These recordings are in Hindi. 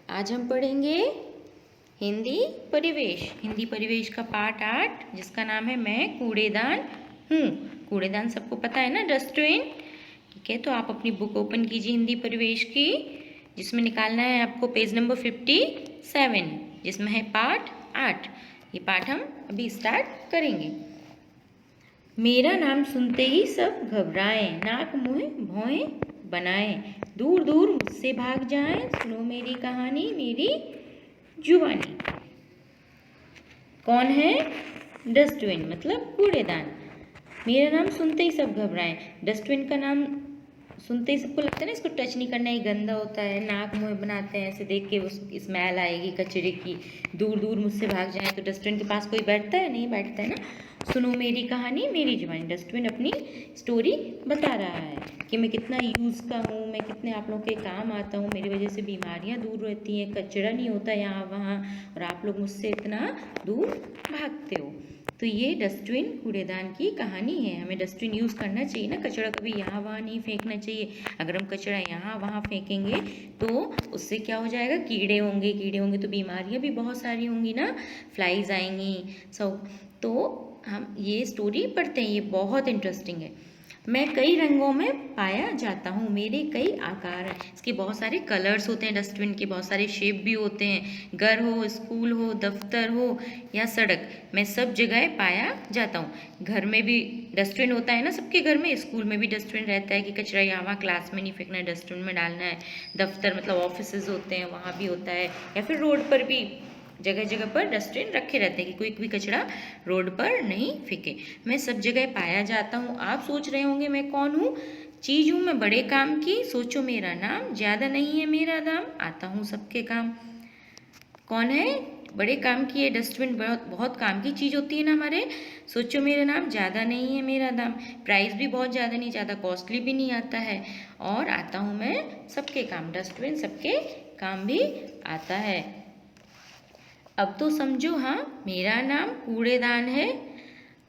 आज हम पढ़ेंगे हिंदी परिवेश का पाठ 8 जिसका नाम है मैं कूड़ेदान हूँ। कूड़ेदान सबको पता है ना, डस्टबिन। ठीक है, तो आप अपनी बुक ओपन कीजिए हिंदी परिवेश की, जिसमें निकालना है आपको पेज नंबर 57, जिसमें है पाठ 8। ये पाठ हम अभी स्टार्ट करेंगे। मेरा नाम सुनते ही सब घबराएं, नाक मुँह भौएं बनाएं, दूर दूर मुझसे भाग जाएं, सुनो मेरी कहानी मेरी जुबानी। कौन है? डस्टबिन मतलब कूड़ेदान। मेरा नाम सुनते ही सब घबराएं। डस्टबिन का नाम सुनते ही सबको लगता है ना इसको टच नहीं करना, ये गंदा होता है, नाक मुँह बनाते हैं, ऐसे देख के उस स्मेल आएगी कचरे की, दूर दूर मुझसे भाग जाएं। तो डस्टबिन के पास कोई बैठता है? नहीं बैठता है ना। सुनो मेरी कहानी मेरी जुबानी। डस्टबिन अपनी स्टोरी बता रहा है कि मैं कितना यूज़ का हूँ, मैं कितने आप लोगों के काम आता हूँ, मेरी वजह से बीमारियाँ दूर रहती हैं, कचरा नहीं होता यहाँ वहाँ, और आप लोग मुझसे इतना दूर भागते हो। तो ये डस्टबिन कूड़ेदान की कहानी है। हमें डस्टबिन यूज़ करना चाहिए ना, कचरा कभी यहाँ वहाँ नहीं फेंकना चाहिए। अगर हम कचरा यहाँ वहाँ फेंकेंगे तो उससे क्या हो जाएगा, कीड़े होंगे तो बीमारियाँ भी बहुत सारी होंगी ना, फ्लाइज आएंगी सब। तो हम ये स्टोरी पढ़ते हैं, ये बहुत इंटरेस्टिंग है। मैं कई रंगों में पाया जाता हूँ, मेरे कई आकार हैं। इसके बहुत सारे कलर्स होते हैं, डस्टबिन के बहुत सारे शेप भी होते हैं। घर हो, स्कूल हो, दफ्तर हो या सड़क, मैं सब जगह पाया जाता हूँ। घर में भी डस्टबिन होता है ना सबके घर में, स्कूल में भी डस्टबिन रहता है कि कचरा यहाँ वहाँ क्लास में नहीं फेंकना है, डस्टबिन में डालना है। दफ्तर मतलब ऑफिसेज होते हैं, वहाँ भी होता है, या फिर रोड पर भी जगह जगह पर डस्टबिन रखे रहते हैं कि कोई भी कचरा रोड पर नहीं फेंके। मैं सब जगह पाया जाता हूँ। आप सोच रहे होंगे मैं कौन हूँ? चीज़ हूँ मैं बड़े काम की, सोचो मेरा नाम, ज़्यादा नहीं है मेरा दाम, आता हूँ सबके काम। कौन है? बड़े काम की है डस्टबिन, बहुत बहुत काम की चीज़ होती है ना हमारे। सोचो मेरा नाम, ज़्यादा नहीं है मेरा दाम, प्राइस भी बहुत ज़्यादा नहीं, ज़्यादा कॉस्टली भी नहीं आता है, और आता हूँ मैं सबके काम। डस्टबिन सबके काम भी आता है। अब तो समझो, हाँ मेरा नाम कूड़ेदान है।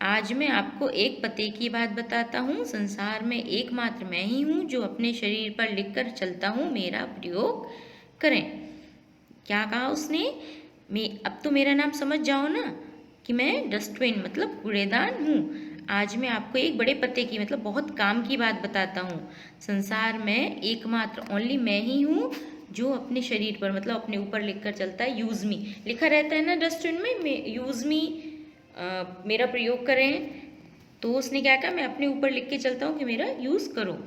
आज मैं आपको एक पते की बात बताता हूँ। संसार में एकमात्र मैं ही हूँ जो अपने शरीर पर लिखकर चलता हूँ, मेरा प्रयोग करें। क्या कहा उसने? अब तो मेरा नाम समझ जाओ ना कि मैं डस्टबिन मतलब कूड़ेदान हूँ। आज मैं आपको एक बड़े पते की मतलब बहुत काम की बात बताता हूँ। संसार में एकमात्र ओनली मैं ही हूँ जो अपने शरीर पर मतलब अपने ऊपर लिखकर चलता है, यूज़ मी लिखा रहता है ना डस्टबिन में, यूज़ मी मेरा प्रयोग करें। तो उसने क्या कहा, मैं अपने ऊपर लिख के चलता हूँ कि मेरा यूज़ करो।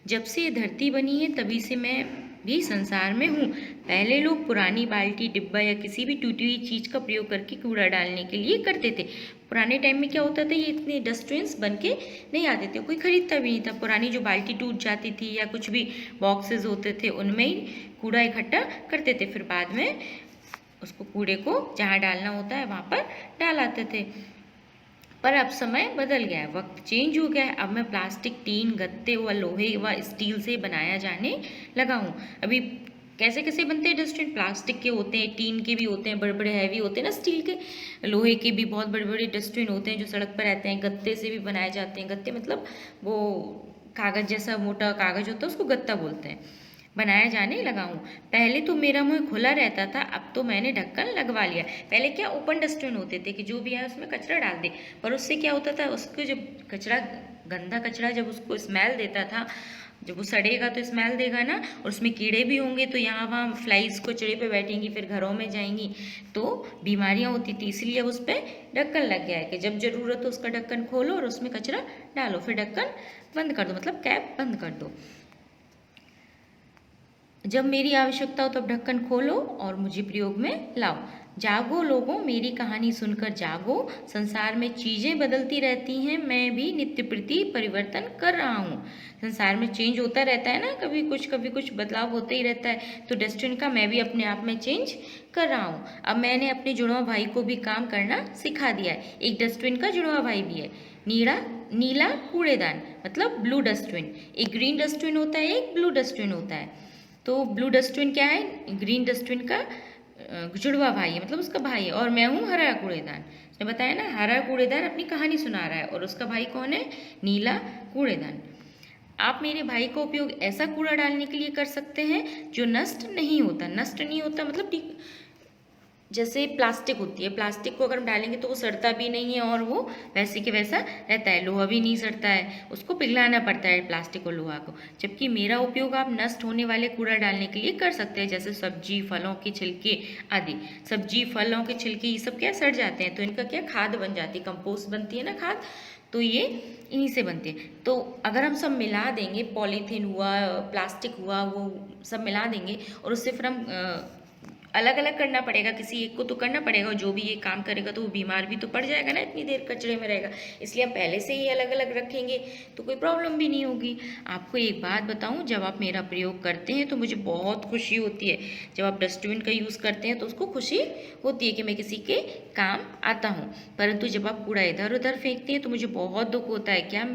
जब से ये धरती बनी है तभी से मैं भी संसार में हूँ। पहले लोग पुरानी बाल्टी, डिब्बा या किसी भी टूटी हुई चीज़ का प्रयोग करके कूड़ा डालने के लिए करते थे। पुराने टाइम में क्या होता था, ये इतने डस्टबिन्स बन के नहीं आते थे, कोई खरीदता भी नहीं था। पुरानी जो बाल्टी टूट जाती थी या कुछ भी बॉक्सेस होते थे उनमें ही कूड़ा इकट्ठा करते थे, फिर बाद में उसको कूड़े को जहाँ डालना होता है वहाँ पर डाल आते थे। पर अब समय बदल गया है, वक्त चेंज हो गया है। अब मैं प्लास्टिक, टीन, गत्ते व लोहे व स्टील से बनाया जाने लगा हूँ। अभी कैसे कैसे बनते हैं डस्टबिन? प्लास्टिक के होते हैं, टीन के भी होते हैं, बड़े बड़े हैवी होते हैं ना, स्टील के, लोहे के भी बहुत बड़े बड़े डस्टबिन होते हैं जो सड़क पर रहते हैं। गत्ते से भी बनाए जाते हैं, गत्ते मतलब वो कागज़ जैसा मोटा कागज़ होता है, उसको गत्ता बोलते हैं। बनाया जाने लगा हूँ। पहले तो मेरा मुंह खुला रहता था, अब तो मैंने ढक्कन लगवा लिया। पहले क्या ओपन डस्टबिन होते थे कि जो भी आए उसमें कचरा डाल दे, पर उससे क्या होता था, उसको जब कचरा, गंदा कचरा जब उसको स्मेल देता था, जब वो सड़ेगा तो स्मेल देगा ना, और उसमें कीड़े भी होंगे तो यहाँ वहाँ फ्लाइज कचरे पे बैठेंगी, फिर घरों में जाएंगी तो बीमारियाँ होती थी। इसलिए अब उस पर ढक्कन लग गया है कि जब ज़रूरत हो उसका ढक्कन खोलो और उसमें कचरा डालो, फिर ढक्कन बंद कर दो, मतलब कैप बंद कर दो। जब मेरी आवश्यकता हो तब ढक्कन खोलो और मुझे प्रयोग में लाओ। जागो लोगों, मेरी कहानी सुनकर जागो। संसार में चीज़ें बदलती रहती हैं, मैं भी नित्य प्रति परिवर्तन कर रहा हूँ। संसार में चेंज होता रहता है ना, कभी कुछ बदलाव होते ही रहता है। तो डस्टबिन का मैं भी अपने आप में चेंज कर रहा हूँ। अब मैंने अपने जुड़वा भाई को भी काम करना सिखा दिया है। एक डस्टबिन का जुड़वा भाई भी है, नीला कूड़ेदान मतलब ब्लू डस्टबिन। एक ग्रीन डस्टबिन होता है, एक ब्लू डस्टबिन होता है। तो ब्लू डस्टबिन क्या है? ग्रीन डस्टबिन का जुड़वा भाई है, मतलब उसका भाई है। और मैं हूँ हरा कूड़ेदान। उसने बताया ना, हरा कूड़ेदान अपनी कहानी सुना रहा है, और उसका भाई कौन है? नीला कूड़ेदान। आप मेरे भाई का उपयोग ऐसा कूड़ा डालने के लिए कर सकते हैं जो नष्ट नहीं होता। नष्ट नहीं होता मतलब जैसे प्लास्टिक होती है, प्लास्टिक को अगर हम डालेंगे तो वो सड़ता भी नहीं है और वो वैसे के वैसा रहता है। लोहा भी नहीं सड़ता है, उसको पिघलाना पड़ता है प्लास्टिक और लोहा को। जबकि मेरा उपयोग आप नष्ट होने वाले कूड़ा डालने के लिए कर सकते हैं, जैसे सब्जी फलों के छिलके आदि। सब्जी फलों के छिलके ये सब क्या सड़ जाते हैं तो इनका क्या खाद बन जाती है, कंपोस्ट बनती है ना खाद, तो ये इन्हीं से बनते हैं। तो अगर हम सब मिला देंगे, पॉलीथीन हुआ, प्लास्टिक हुआ, वो सब मिला देंगे और उससे फिर हम अलग अलग करना पड़ेगा, किसी एक को तो करना पड़ेगा। जो भी ये काम करेगा तो वो बीमार भी तो पड़ जाएगा ना, इतनी देर कचरे में रहेगा। इसलिए हम पहले से ही अलग अलग रखेंगे तो कोई प्रॉब्लम भी नहीं होगी। आपको एक बात बताऊं, जब आप मेरा प्रयोग करते हैं तो मुझे बहुत खुशी होती है। जब आप डस्टबिन का यूज़ करते हैं तो उसको खुशी होती है कि मैं किसी के काम आता हूँ। परंतु जब आप कूड़ा इधर उधर फेंकते हैं तो मुझे बहुत दुख होता है। क्या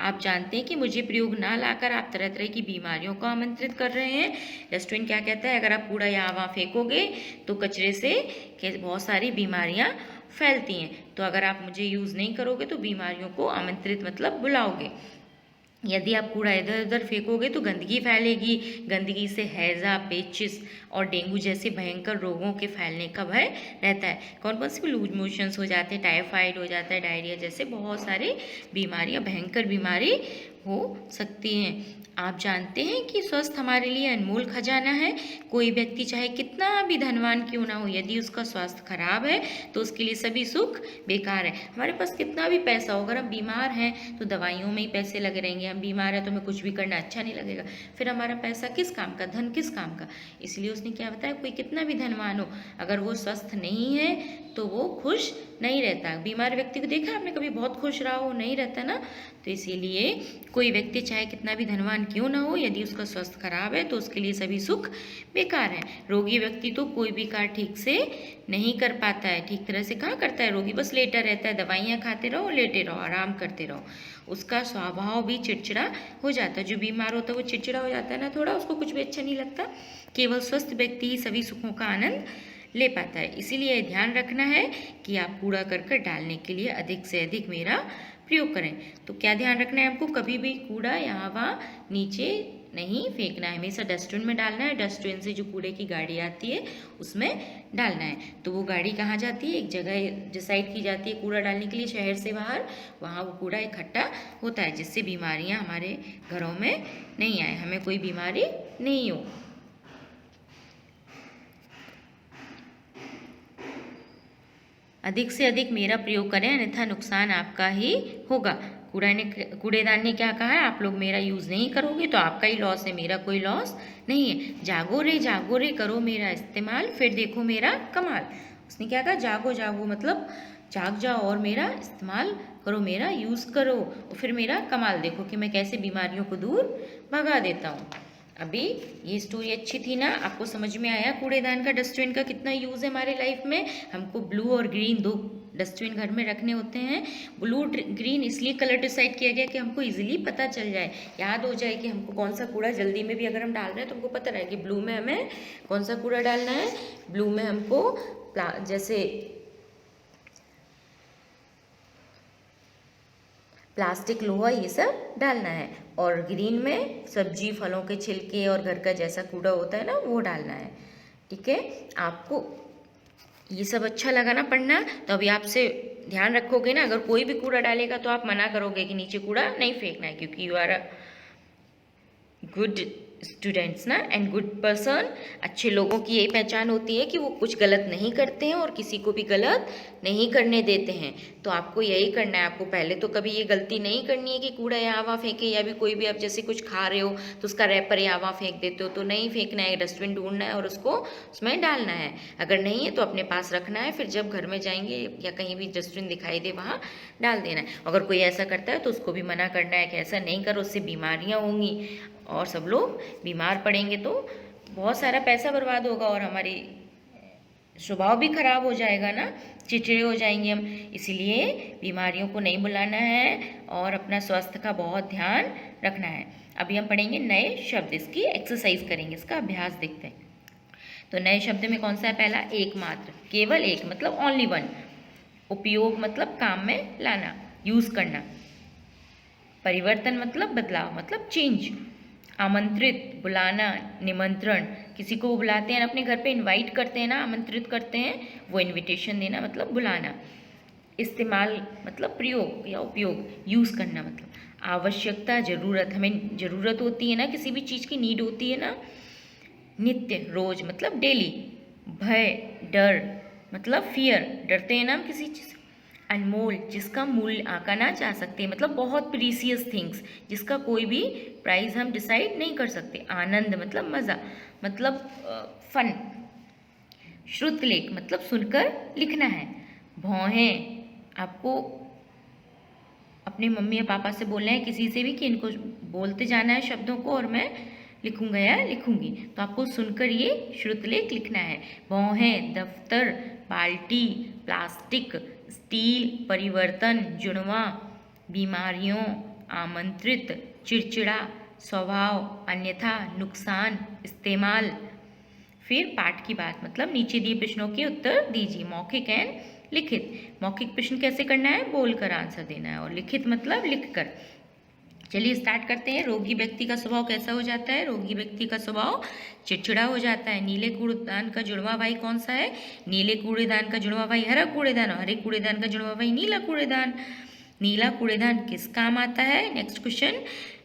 आप जानते हैं कि मुझे प्रयोग ना लाकर आप तरह तरह की बीमारियों को आमंत्रित कर रहे हैं? डस्टबिन क्या कहता है, अगर आप कूड़ा यहाँ वहाँ फेंकोगे तो कचरे से बहुत सारी बीमारियां फैलती हैं। तो अगर आप मुझे यूज़ नहीं करोगे तो बीमारियों को आमंत्रित मतलब बुलाओगे। यदि आप कूड़ा इधर उधर फेंकोगे तो गंदगी फैलेगी। गंदगी से हैज़ा, पेचिस और डेंगू जैसे भयंकर रोगों के फैलने का भय रहता है। कौन कौन सी लूज मोशंस हो जाते हैं, टाइफाइड हो जाता है, डायरिया जैसे बहुत सारे बीमारियां, भयंकर बीमारी हो सकती हैं। आप जानते हैं कि स्वस्थ हमारे लिए अनमोल खजाना है। कोई व्यक्ति चाहे कितना भी धनवान क्यों ना हो, यदि उसका स्वास्थ्य खराब है तो उसके लिए सभी सुख बेकार है। हमारे पास कितना भी पैसा हो, अगर हम बीमार हैं तो दवाइयों में ही पैसे लगे रहेंगे। हम बीमार हैं तो हमें कुछ भी करना अच्छा नहीं लगेगा, फिर हमारा पैसा किस काम का, धन किस काम का। इसलिए उसने क्या बताया, कोई कितना भी धनवान हो, अगर वो स्वस्थ नहीं है तो वो खुश नहीं रहता। बीमार व्यक्ति को देखा आपने कभी बहुत खुश रहा हो, नहीं रहता ना। तो इसीलिए कोई व्यक्ति चाहे कितना भी धनवान क्यों ना हो, यदि उसका स्वास्थ्य खराब है तो उसके लिए सभी सुख बेकार है। रोगी व्यक्ति तो कोई भी कार्य ठीक से नहीं कर पाता है। ठीक तरह से कहाँ करता है, रोगी बस लेटा रहता है, दवाइयाँ खाते रहो, लेटे रहो, आराम करते रहो। उसका स्वभाव भी चिड़चिड़ा हो जाता है। जो बीमार होता है वो चिड़चिड़ा हो जाता है ना थोड़ा, उसको कुछ भी अच्छा नहीं लगता। केवल स्वस्थ व्यक्ति ही सभी सुखों का आनंद ले पाता है। इसीलिए ध्यान रखना है कि आप कूड़ा करकट डालने के लिए अधिक से अधिक मेरा प्रयोग करें। तो क्या ध्यान रखना है आपको, कभी भी कूड़ा यहाँ वहाँ नीचे नहीं फेंकना है, हमेशा डस्टबिन में डालना है। डस्टबिन से जो कूड़े की गाड़ी आती है उसमें डालना है। तो वो गाड़ी कहाँ जाती है, एक जगह डिसाइड की जाती है कूड़ा डालने के लिए शहर से बाहर, वहाँ वो कूड़ा इकट्ठा होता है जिससे बीमारियाँ हमारे घरों में नहीं आए, हमें कोई बीमारी नहीं हो। अधिक से अधिक मेरा प्रयोग करें, अन्यथा नुकसान आपका ही होगा। कूड़ेदान ने क्या कहा है, आप लोग मेरा यूज़ नहीं करोगे तो आपका ही लॉस है, मेरा कोई लॉस नहीं है। जागो रे करो मेरा इस्तेमाल, फिर देखो मेरा कमाल। उसने क्या कहा, जागो जागो मतलब जाग जाओ और मेरा इस्तेमाल करो, मेरा यूज़ करो और फिर मेरा कमाल देखो कि मैं कैसे बीमारियों को दूर भगा देता हूँ। अभी ये स्टोरी अच्छी थी ना, आपको समझ में आया कूड़ेदान का, डस्टबिन का कितना यूज़ है हमारे लाइफ में। हमको ब्लू और ग्रीन दो डस्टबिन घर में रखने होते हैं। ब्लू ग्रीन इसलिए कलर डिसाइड किया गया कि हमको इजीली पता चल जाए, याद हो जाए कि हमको कौन सा कूड़ा जल्दी में भी अगर हम डाल रहे हैं तो हमको पता रहे कि ब्लू में हमें कौन सा कूड़ा डालना है। ब्लू में हमको जैसे प्लास्टिक, लोहा ये सब डालना है, और ग्रीन में सब्जी फलों के छिलके और घर का जैसा कूड़ा होता है ना वो डालना है। ठीक है, आपको ये सब अच्छा लगा ना पढ़ना, तो अभी आपसे ध्यान रखोगे ना, अगर कोई भी कूड़ा डालेगा तो आप मना करोगे कि नीचे कूड़ा नहीं फेंकना है, क्योंकि you are a good students ना एंड गुड पर्सन। अच्छे लोगों की यही पहचान होती है कि वो कुछ गलत नहीं करते हैं और किसी को भी गलत नहीं करने देते हैं। तो आपको यही करना है, आपको पहले तो कभी ये गलती नहीं करनी है कि कूड़ा यहाँ वहाँ फेंके, या भी कोई भी आप जैसे कुछ खा रहे हो तो उसका रैपर यहाँ वहाँ फेंक देते हो, तो नहीं फेंकना है, डस्टबिन ढूंढना है और उसको उसमें डालना है। अगर नहीं है तो अपने पास रखना है, फिर जब घर में जाएंगे या कहीं भी डस्टबिन दिखाई दे वहाँ डाल देना है। अगर कोई ऐसा करता है तो उसको भी मना करना है कि ऐसा नहीं करो, उससे बीमारियाँ होंगी और सब लोग बीमार पड़ेंगे, तो बहुत सारा पैसा बर्बाद होगा और हमारी स्वभाव भी खराब हो जाएगा ना, चिड़चिड़े हो जाएंगे हम। इसीलिए बीमारियों को नहीं बुलाना है और अपना स्वास्थ्य का बहुत ध्यान रखना है। अभी हम पढ़ेंगे नए शब्द, इसकी एक्सरसाइज करेंगे, इसका अभ्यास देखते हैं। तो नए शब्द में कौन सा है, पहला एकमात्र, केवल एक मतलब ओनली वन। उपयोग मतलब काम में लाना, यूज़ करना। परिवर्तन मतलब बदलाव, मतलब चेंज। आमंत्रित, बुलाना, निमंत्रण, किसी को बुलाते हैं अपने घर पे, इनवाइट करते हैं ना, आमंत्रित करते हैं, वो इनविटेशन देना मतलब बुलाना। इस्तेमाल मतलब प्रयोग या उपयोग, यूज़ करना मतलब। आवश्यकता, ज़रूरत, हमें ज़रूरत होती है ना, किसी भी चीज़ की नीड होती है ना। नित्य, रोज मतलब डेली। भय, डर मतलब फियर, डरते हैं ना हम किसी चीज़। अनमोल, जिसका मूल्य आंका ना जा सकते, मतलब बहुत प्रीसियस थिंग्स, जिसका कोई भी प्राइस हम डिसाइड नहीं कर सकते। आनंद मतलब मज़ा, मतलब फन। श्रुतलेख मतलब सुनकर लिखना है। भौहें, आपको अपने मम्मी या पापा से बोलना है, किसी से भी, कि इनको बोलते जाना है शब्दों को और मैं लिखूंगा या लिखूंगी, तो आपको सुनकर ये श्रुतलेख लिखना है। भौहें, दफ्तर, बाल्टी, प्लास्टिक, स्टील, परिवर्तन, जुड़वा, बीमारियों, आमंत्रित, चिड़चिड़ा, स्वभाव, अन्यथा, नुकसान, इस्तेमाल। फिर पाठ की बात मतलब नीचे दिए प्रश्नों के उत्तर दीजिए। मौखिक एंड लिखित। मौखिक प्रश्न कैसे करना है, बोलकर आंसर देना है, और लिखित मतलब लिखकर। चलिए स्टार्ट करते हैं। रोगी व्यक्ति का स्वभाव कैसा हो जाता है? रोगी व्यक्ति का स्वभाव चिड़चिड़ा हो जाता है। नीले कूड़ेदान का जुड़वा भाई कौन सा है? नीले कूड़ेदान का जुड़वा भाई हरा कूड़ेदान, और हरे कूड़ेदान का जुड़वा भाई नीला कूड़ेदान। नीला कूड़ेदान किस काम आता है? Next question.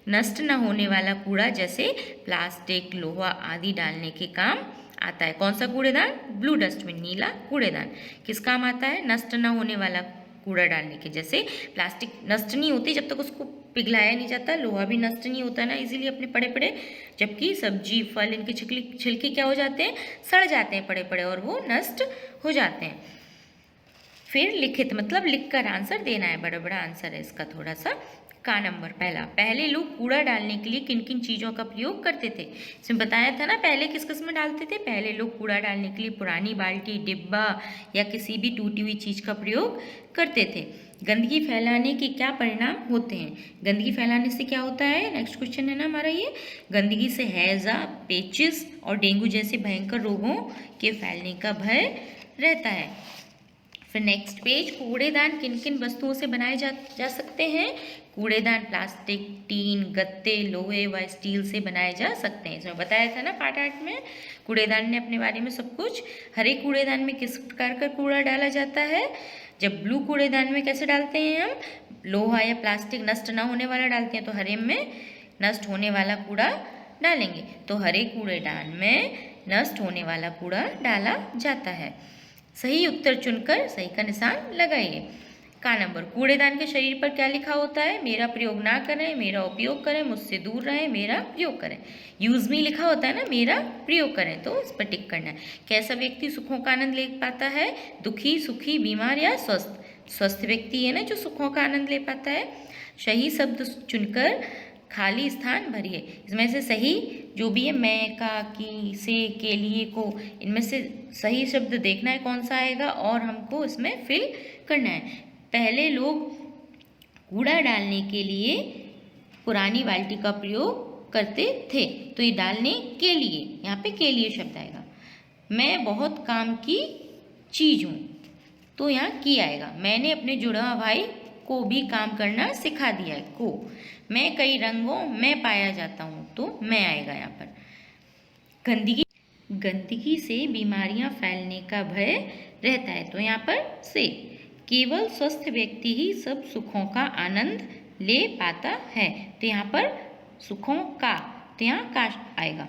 नष्ट न होने वाला कूड़ा जैसे प्लास्टिक, लोहा आदि डालने के काम आता है। कौन सा कूड़ेदान? ब्लू डस्टबिन, नीला कूड़ेदान। किस काम आता है? नष्ट न होने वाला कूड़ा डालने के। जैसे प्लास्टिक नष्ट नहीं होती जब तक उसको पिघलाया नहीं जाता, लोहा भी नष्ट नहीं होता ना इजीली अपने पड़े पड़े, जबकि सब्जी फल इनके छिलके क्या हो जाते हैं? सड़ जाते हैं पड़े पड़े, और वो नष्ट हो जाते हैं। फिर लिखित मतलब लिखकर आंसर देना है, बड़ा बड़ा आंसर है इसका थोड़ा सा। का नंबर पहला, पहले लोग कूड़ा डालने के लिए किन किन चीज़ों का प्रयोग करते थे? इसमें बताया था ना पहले किस किस में डालते थे। पहले लोग कूड़ा डालने के लिए पुरानी बाल्टी, डिब्बा या किसी भी टूटी हुई चीज़ का प्रयोग करते थे। गंदगी फैलाने के क्या परिणाम होते हैं? गंदगी फैलाने से क्या होता है? नेक्स्ट क्वेश्चन है ना हमारा ये। गंदगी से हैजा, पेचिस और डेंगू जैसे भयंकर रोगों के फैलने का भय रहता है। फिर नेक्स्ट पेज, कूड़ेदान किन किन वस्तुओं से बनाए जा सकते हैं? कूड़ेदान प्लास्टिक, टीन, गत्ते, लोहे व स्टील से बनाए जा सकते हैं। इसमें बताया था ना पार्ट 8 में कूड़ेदान ने अपने बारे में सब कुछ। हरे कूड़ेदान में किस प्रकार का कूड़ा डाला जाता है? जब ब्लू कूड़ेदान में कैसे डालते हैं हम? लोहा या प्लास्टिक नष्ट ना होने वाला डालते हैं, तो हरे में नष्ट होने वाला कूड़ा डालेंगे। तो हरे कूड़ेदान में नष्ट होने वाला कूड़ा डाला जाता है। सही उत्तर चुनकर सही का निशान लगाइए। का नंबर, कूड़ेदान के शरीर पर क्या लिखा होता है? मेरा प्रयोग ना करें, मेरा उपयोग करें, मुझसे दूर रहें, मेरा प्रयोग करें। यूज मी लिखा होता है ना, मेरा प्रयोग करें, तो इस पर टिक करना है। कैसा व्यक्ति सुखों का आनंद ले पाता है? दुखी, सुखी, बीमार या स्वस्थ? स्वस्थ व्यक्ति है ना जो सुखों का आनंद ले पाता है। सही शब्द चुनकर खाली स्थान भरिए। इसमें से सही जो भी है, मैं, का, की, से, के, लिए, को, इनमें से सही शब्द देखना है कौन सा आएगा और हमको इसमें फिल करना है। पहले लोग कूड़ा डालने के लिए पुरानी बाल्टी का प्रयोग करते थे, तो ये डालने के लिए, यहाँ पे के लिए शब्द आएगा। मैं बहुत काम की चीज़ हूँ, तो यहाँ की आएगा। मैंने अपने जुड़वा भाई को भी काम करना सिखा दिया है, को। मैं कई रंगों में पाया जाता हूँ, तो मैं आएगा यहाँ पर। गंदगी से बीमारियाँ फैलने का भय रहता है, तो यहाँ पर से। केवल स्वस्थ व्यक्ति ही सब सुखों का आनंद ले पाता है, तो यहाँ पर सुखों का, तो यहाँ का आएगा।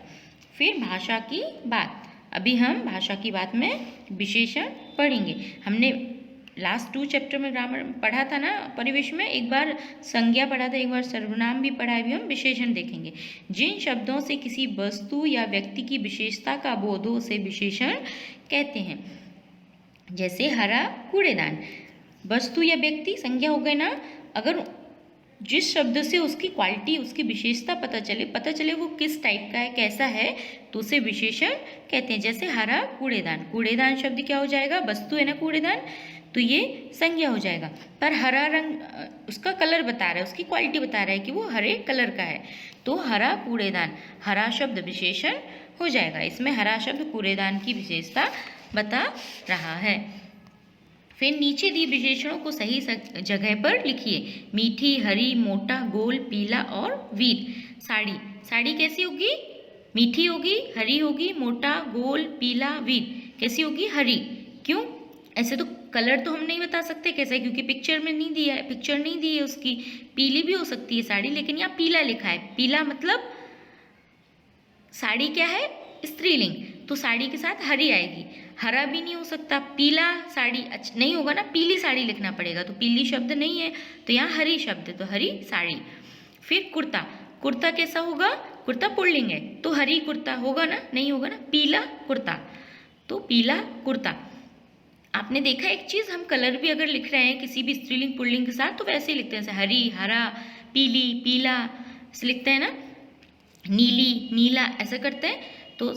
फिर भाषा की बात। अभी हम भाषा की बात में विशेषण पढ़ेंगे। हमने लास्ट 2 चैप्टर में ग्रामर पढ़ा था ना, परिवेश में एक बार संज्ञा पढ़ा था, एक बार सर्वनाम भी पढ़ा है। अभी हम विशेषण देखेंगे। जिन शब्दों से किसी वस्तु या व्यक्ति की विशेषता का बोध हो उसे विशेषण कहते हैं। जैसे हरा कूड़ेदान, वस्तु या व्यक्ति, संज्ञा हो गए ना। अगर जिस शब्द से उसकी क्वालिटी, उसकी विशेषता पता चले वो किस टाइप का है, कैसा है, तो उसे विशेषण कहते हैं। जैसे हरा कूड़ेदान, कूड़ेदान शब्द क्या हो जाएगा? वस्तु है ना कूड़ेदान, तो ये संज्ञा हो जाएगा। पर हरा रंग उसका कलर बता रहा है, उसकी क्वालिटी बता रहा है कि वो हरे कलर का है, तो हरा कूड़ेदान, हरा शब्द विशेषण हो जाएगा। इसमें हरा शब्द कूड़ेदान की विशेषता बता रहा है। फिर नीचे दिए विशेषणों को सही जगह पर लिखिए। मीठी, हरी, मोटा, गोल, पीला और वीर। साड़ी, साड़ी कैसी होगी? मीठी होगी, हरी होगी, मोटा, गोल, पीला, वीर। कैसी होगी? हरी। क्यों? ऐसे तो कलर तो हम नहीं बता सकते कैसे, क्योंकि पिक्चर में नहीं दिया है, पिक्चर नहीं दी है उसकी। पीली भी हो सकती है साड़ी, लेकिन यहाँ पीला लिखा है। पीला मतलब साड़ी क्या है? स्त्रीलिंग, तो साड़ी के साथ हरी आएगी। हरा भी नहीं हो सकता, पीला साड़ी अच्छा नहीं होगा ना, पीली साड़ी लिखना पड़ेगा, तो पीली शब्द नहीं है, तो यहाँ हरी शब्द है, तो हरी साड़ी। फिर कुर्ता, कुर्ता कैसा होगा? कुर्ता पुल्लिंग है, तो हरी कुर्ता होगा ना? नहीं होगा ना। पीला कुर्ता, तो पीला कुर्ता। आपने देखा एक चीज़, हम कलर भी अगर लिख रहे हैं किसी भी स्त्रीलिंग पुल्लिंग के साथ तो वैसे ही लिखते हैं, जैसे हरी, हरा, पीली, पीला, ऐसे लिखते हैं ना। नीली, नीला, ऐसा करते हैं। तो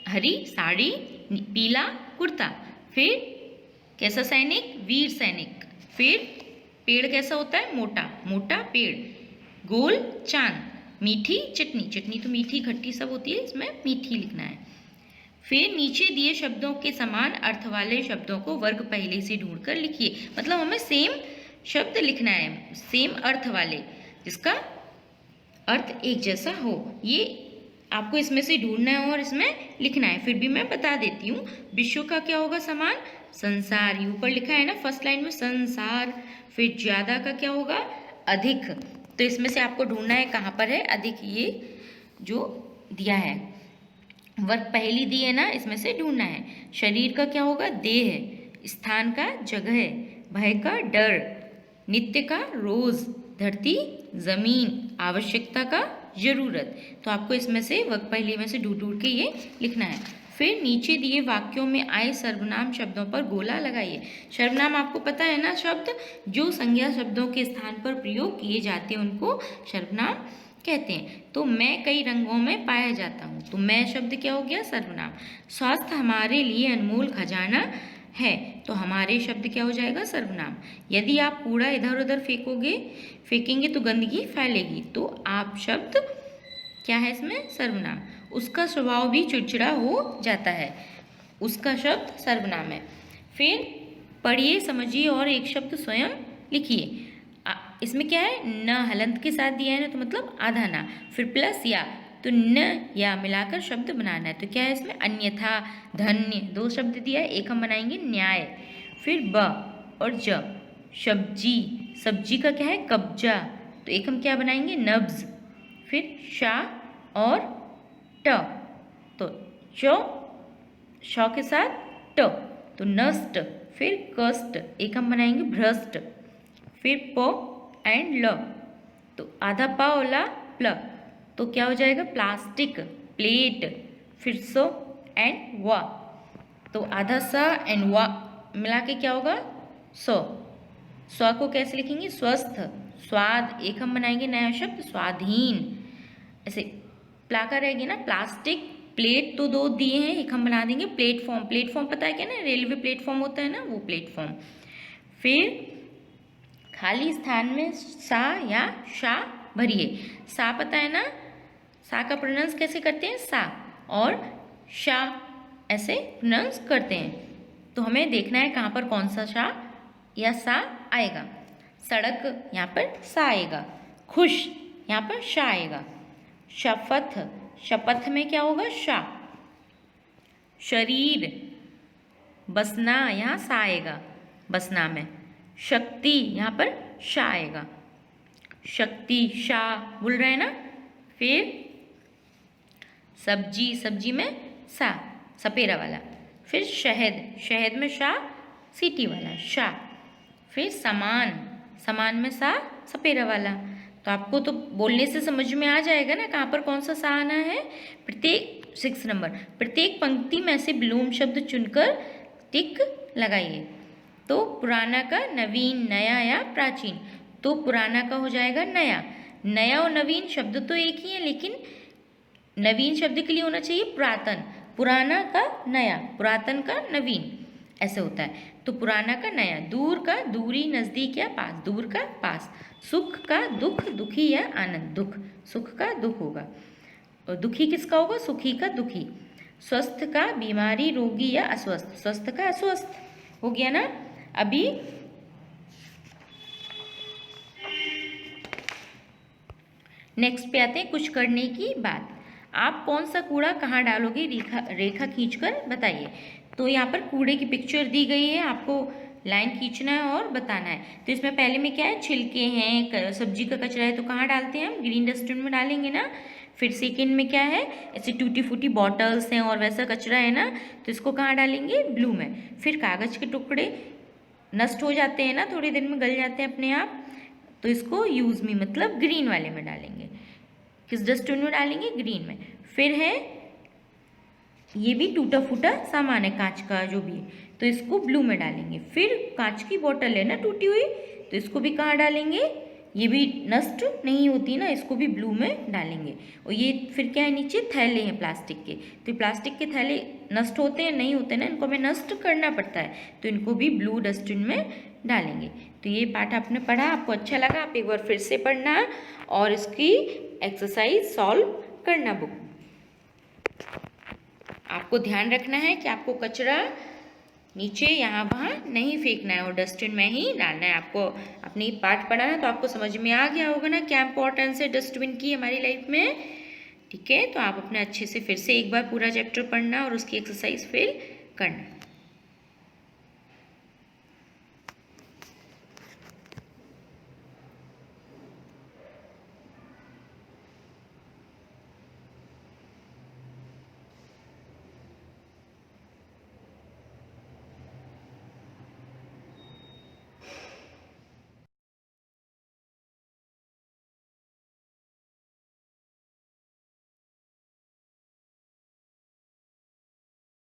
हरी साड़ी, पीला कुर्ता। फिर कैसा सैनिक? वीर सैनिक। फिर पेड़ कैसा होता है? मोटा, मोटा पेड़। गोल चांद। मीठी चटनी, चटनी तो मीठी खट्टी सब होती है, इसमें मीठी लिखना है। फिर नीचे दिए शब्दों के समान अर्थ वाले शब्दों को वर्ग पहले से ढूंढकर लिखिए। मतलब हमें सेम शब्द लिखना है, सेम अर्थ वाले, जिसका अर्थ एक जैसा हो, ये आपको इसमें से ढूंढना है और इसमें लिखना है। फिर भी मैं बता देती हूँ। विश्व का क्या होगा समान? संसार, ये ऊपर लिखा है ना फर्स्ट लाइन में, संसार। फिर ज्यादा का क्या होगा? अधिक। तो इसमें से आपको ढूंढना है कहाँ पर है अधिक, ये जो दिया है वर्ग पहली दी है ना, इसमें से ढूंढना है। शरीर का क्या होगा? देह। स्थान का जगह। भय का डर। नित्य का रोज। धरती जमीन। आवश्यकता का जरूरत। तो आपको इसमें से वर्ग पहली में से ढूंढ ढूंढ के ये लिखना है। फिर नीचे दिए वाक्यों में आए सर्वनाम शब्दों पर गोला लगाइए। सर्वनाम आपको पता है ना, शब्द जो संज्ञा शब्दों के स्थान पर प्रयोग किए जाते हैं उनको सर्वनाम कहते हैं। तो मैं कई रंगों में पाया जाता हूँ, तो मैं शब्द क्या हो गया? सर्वनाम। स्वास्थ्य हमारे लिए अनमोल खजाना है, तो हमारे शब्द क्या हो जाएगा? सर्वनाम। यदि आप कूड़ा इधर उधर फेंकेंगे तो गंदगी फैलेगी, तो आप शब्द क्या है इसमें? सर्वनाम। उसका स्वभाव भी चिड़चिड़ा हो जाता है, उसका शब्द सर्वनाम है। फिर पढ़िए, समझिए और एक शब्द स्वयं लिखिए। इसमें क्या है? न हलंत के साथ दिया है ना, तो मतलब आधा ना। फिर प्लस या, तो न या मिलाकर शब्द बनाना है। तो क्या है इसमें? अन्यथा, धन्य, दो शब्द दिया है, एक हम बनाएंगे न्याय। फिर ब और ज। सब्जी, सब्जी का क्या है? कब्जा, तो एक हम क्या बनाएंगे? नब्ज। फिर शा और ट, तो श के साथ ट, तो नष्ट। फिर कष्ट, एक हम बनाएंगे भ्रष्ट। फिर प एंड ल, तो आधा प और ला प्ल, तो क्या हो जाएगा? Plastic, plate. फिर सो एंड वा, तो आधा स एंड वा मिला के क्या होगा? सो। स्व को कैसे लिखेंगे? स्वस्थ। स्वाद, एक हम बनाएंगे नया शब्द स्वाधीन। ऐसे प्लाका रहेगी ना, प्लास्टिक, प्लेट तो दो दिए हैं, एक हम बना देंगे प्लेटफॉर्म। प्लेटफॉर्म पता है क्या ना, रेलवे प्लेटफॉर्म होता है ना, वो प्लेटफॉर्म। फिर खाली स्थान में सा या शा भरिए। सा पता है ना, सा का प्रोनाउंस कैसे करते हैं? सा। और शा ऐसे प्रोनाउंस करते हैं, तो हमें देखना है कहाँ पर कौन सा शा या सा आएगा। सड़क, यहाँ पर सा आएगा। खुश, यहाँ पर शा आएगा। शपथ, शपथ में क्या होगा? शा। शरीर, बसना, यहाँ सा आएगा बसना में। शक्ति, यहाँ पर शा आएगा। शक्ति, शा बोल रहे हैं ना। फिर सब्जी, सब्जी में सा, सपेरा वाला। फिर शहद, शहद में शा, सीटी वाला शा। फिर समान, समान में सा, सपेरा वाला। तो आपको तो बोलने से समझ में आ जाएगा ना कहाँ पर कौन सा सा आना है। प्रत्येक 6 नंबर, प्रत्येक पंक्ति में से विलोम शब्द चुनकर टिक लगाइए। तो पुराना का नवीन, नया या प्राचीन, तो पुराना का हो जाएगा नया। नया और नवीन शब्द तो एक ही है, लेकिन नवीन शब्द के लिए होना चाहिए पुरातन। पुराना का नया, पुरातन का नवीन, ऐसे होता है। तो पुराना का नया। दूर का दूरी, नज़दीक या पास, दूर का पास। सुख का दुख, दुखी या आनंद, दुख, सुख का दुख होगा। और दुखी किसका होगा? सुखी का दुखी। स्वस्थ का बीमारी, रोगी या अस्वस्थ, स्वस्थ का अस्वस्थ हो गया ना। अभी नेक्स्ट पे आते हैं कुछ करने की बात। आप कौन सा कूड़ा कहाँ डालोगे, रेखा खींचकर बताइए। तो यहाँ पर कूड़े की पिक्चर दी गई है, आपको लाइन खींचना है और बताना है। तो इसमें पहले में क्या है, छिलके हैं, सब्जी का कचरा है, तो कहाँ डालते हैं हम, ग्रीन डस्टबिन में डालेंगे ना। फिर सेकेंड में क्या है, ऐसे टूटी फूटी बॉटल्स हैं और वैसा कचरा है ना, तो इसको कहाँ डालेंगे, ब्लू में। फिर कागज़ के टुकड़े नष्ट हो जाते हैं ना, थोड़ी देर में गल जाते हैं अपने आप, तो इसको यूज़ मी मतलब ग्रीन वाले में डालेंगे। किस डस्टबिन में डालेंगे, ग्रीन में। फिर है ये भी टूटा फूटा सामान है, कांच का जो भी है, तो इसको ब्लू में डालेंगे। फिर कांच की बोतल है ना टूटी हुई, तो इसको भी कहाँ डालेंगे, ये भी नष्ट नहीं होती ना, इसको भी ब्लू में डालेंगे। और ये फिर क्या है, नीचे थैले हैं प्लास्टिक के, तो प्लास्टिक के थैले नष्ट होते हैं, नहीं होते ना, इनको हमें नष्ट करना पड़ता है, तो इनको भी ब्लू डस्टबिन में डालेंगे। तो ये पाठ आपने पढ़ा, आपको अच्छा लगा, आप एक बार फिर से पढ़ना और इसकी एक्सरसाइज सॉल्व करना बुक। आपको ध्यान रखना है कि आपको कचरा नीचे यहाँ वहाँ नहीं फेंकना है और डस्टबिन में ही डालना है। आपको अपनी पाठ पढ़ा ना, तो आपको समझ में आ गया होगा ना क्या इंपॉर्टेंस है डस्टबिन की हमारी लाइफ में। ठीक है, तो आप अपने अच्छे से फिर से एक बार पूरा चैप्टर पढ़ना और उसकी एक्सरसाइज फिर करना।